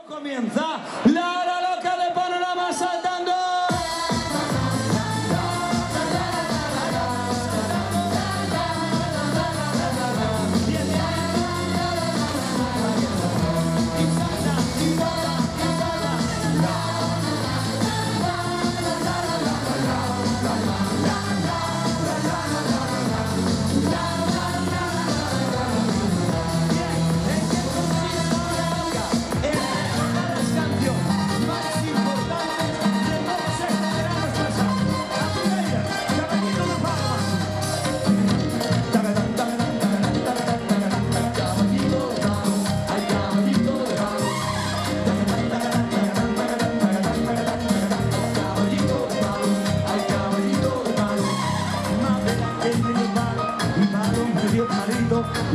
Comienza la hora loca de Panorama saltando.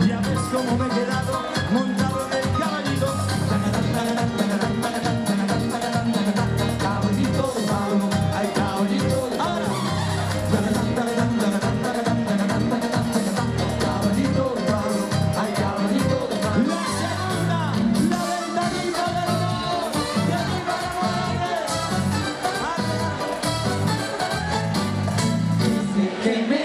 Ya ves cómo me he quedado montado en el caballito. Caballito de palo, ay caballito de palo. Caballito de palo, ay caballito de palo. La segunda, la ventanita del amor, de arriba la muerte. Desde que me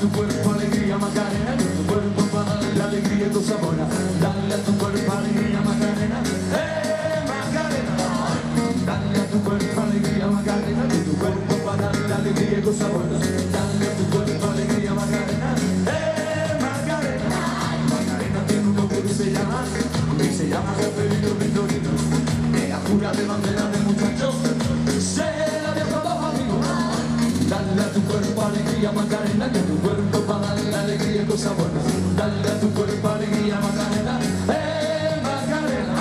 tu cuerpo alegría Macarena, tu cuerpo para darle la alegría y tu sabor. Dale a tu cuerpo alegría Macarena, Macarena. Dale a tu cuerpo alegría Macarena, tu cuerpo para darle la alegría y tu sabor. Dale a tu cuerpo alegría Macarena, Macarena. Macarena tiene un nombre que se llama Cafelino Victorino. Ella jura de bandera de muchachos, se la dio con dos amigos. Dale a tu cuerpo alegría Macarena, que tu cuerpo para darle la alegría y cosas buenas. Dale a tu cuerpo alegría Macarena, Macarena.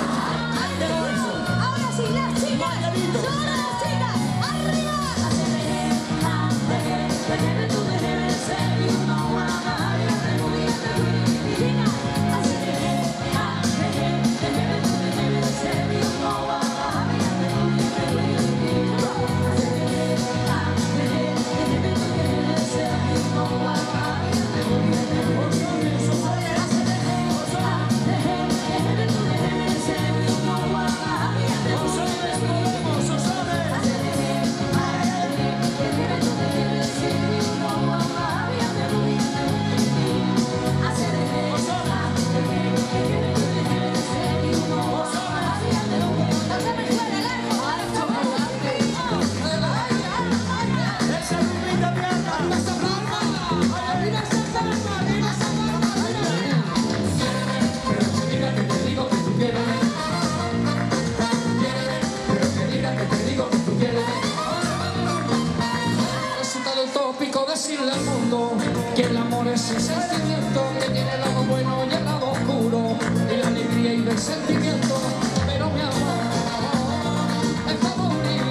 Ahora sí, las chicas, solo las chicas, arriba. Decirle al mundo que el amor es un sentimiento que tiene el lado bueno y el lado oscuro, y la alegría y el sentimiento, pero mi amor es favorito,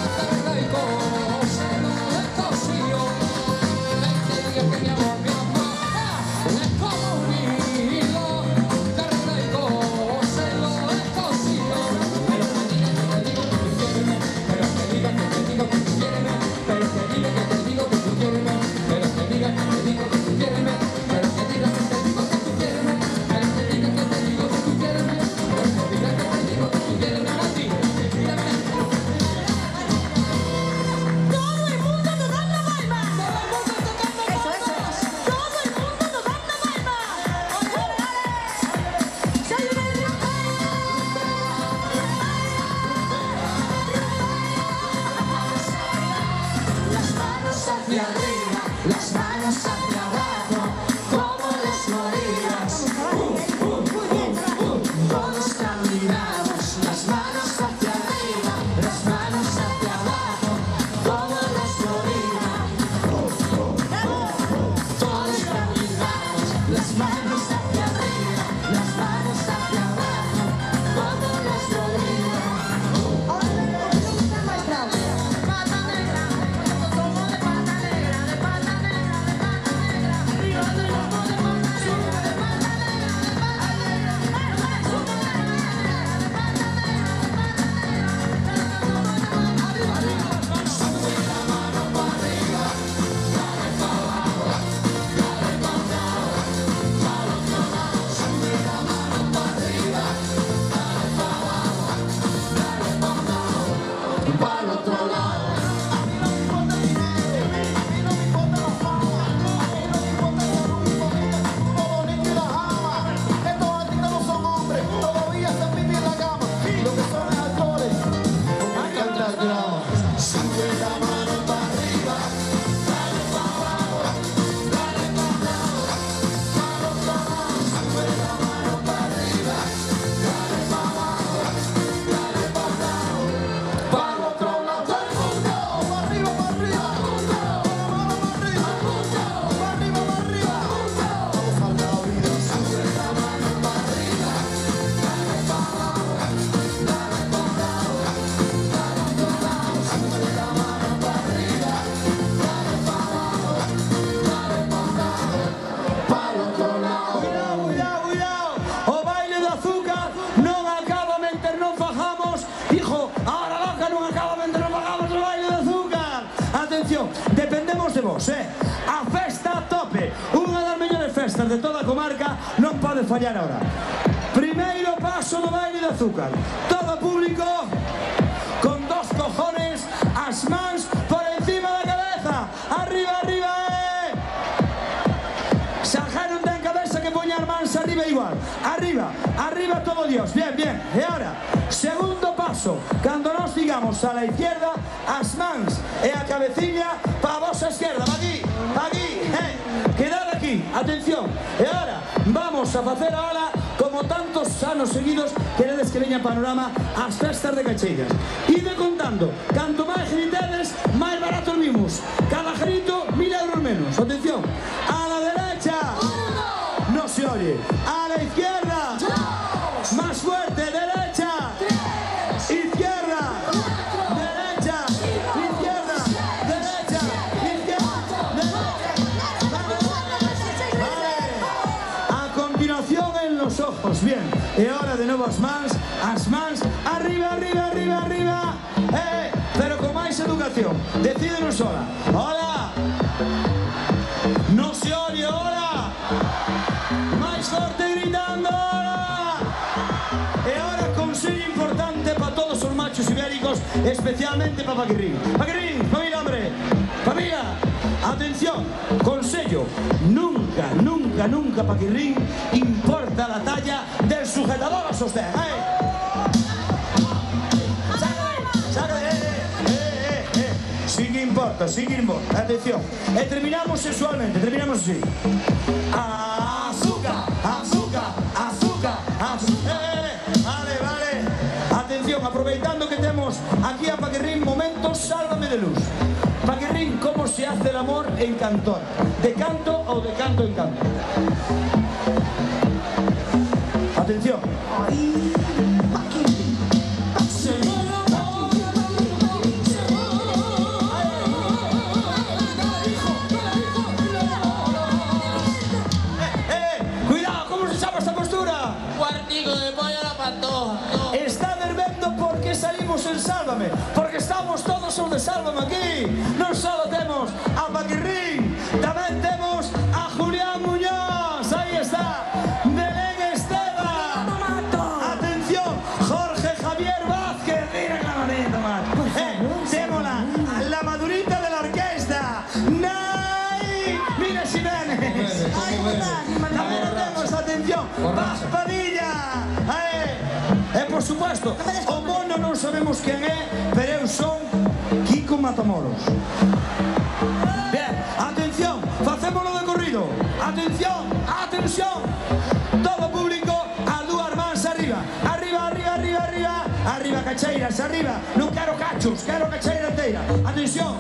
de verdad y cosa no es cosío. Te digo que mi amor es favorito, de verdad y cosa no es cosío. Pero te digo que te digo que tú quieres, pero te digo que te digo que tú quieres, pero te digo que te digo que tú quieres, pero te diga que te digo que tú quieres, pero te diga que te digo que tú quieres, pero te diga que te digo que tú quieres, pero te diga que te digo que tú quieres, a ti, Todo el mundo tocando palmas. Eso. Todo el mundo tocando palmas. Soy una las manos hacia arriba, las manos hacia abajo, como las morillas. Todos caminamos, las manos hacia arriba, las manos hacia abajo, como las morillas. Dependemos de vos, A festa a tope. Unha das mellores festas de toda a comarca non pode fallar ahora. Primeiro paso do baile de azúcar. Todo público con dos cojones, as mans por encima da cabeza. Arriba, arriba, Xalgai non ten cabeza que poña as mans arriba igual. Arriba, arriba todo Dios. Bien, bien. E ahora, segundo paso. Cando nos digamos a la izquierda, as mans e a cabeciña pa a vosa esquerda. Pa aquí, quedad aquí. Atención. E ahora, vamos a facer ahora como tantos anos seguidos queredes que veña panorama as festas de Cacheiras. Ide contando, canto máis gritedes, máis baratos vimos. Cada grito, 1000 euros menos. Atención, a la derecha, no se oye. A la izquierda, más fuerte, derecha, izquierda, derecha, izquierda, derecha, izquierda, vale. A continuación en los ojos, bien. Y ahora de nuevo as mans, arriba, arriba, arriba, arriba. Pero con máis educación. Decídenos ahora. Hola. No se oye, hola. Máis forte gritando, hola. E ahora consello importante para todos os machos ibéricos, especialmente para Paquirrín. Paquirrín, familia, hombre. Familia, atención, consello. Nunca, nunca, nunca, Paquirrín, importa la talla del sujetador a sostén. Sí que importa, atención. Terminamos sexualmente, terminamos así. Azúcar, azúcar, azúcar, azúcar. Vale, vale. Atención, aproveitando que temos aquí a Paquirrín, momentos Sálvame de Luz. Paquirrín, ¿cómo se hace el amor en cantor? ¿De canto o de canto en canto? Atención. En Sálvame, porque estamos todos os de Sálvame aquí. Non só temos a Paquirrín, tamén temos a Julián Muñoz, aí está, Belén Esteban, atención, Jorge Javier Vázquez, miren la manita, man. Temos la madurita de la orquesta, Nay, mira Ximénez, tamén temos, atención, Paz Padilla, por supuesto, o mono non sabemos quen é, pero eu son Kiko Matamoros. Bien, atención, facémolo de corrido. Atención, atención. Todo público, as dúas mans arriba. Arriba, arriba, arriba, arriba. Arriba, Cacheiras, arriba. Non quero cachos, quero Cacheira inteira. Atención.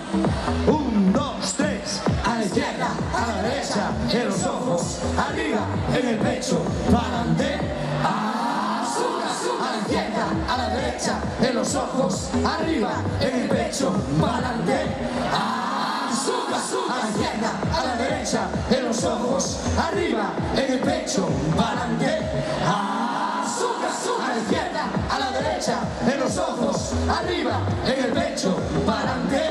1, 2, 3. A la izquierda, a la derecha, en los ojos. Arriba, en el pecho, para adelante. A la izquierda, a la derecha, en los ojos, arriba, en el pecho, para adelante. Azúcar, a la izquierda, a la derecha, en los ojos, arriba, en el pecho, para adelante. Azúcar, a la izquierda, a la derecha, en los ojos, arriba, en el pecho, para adelante.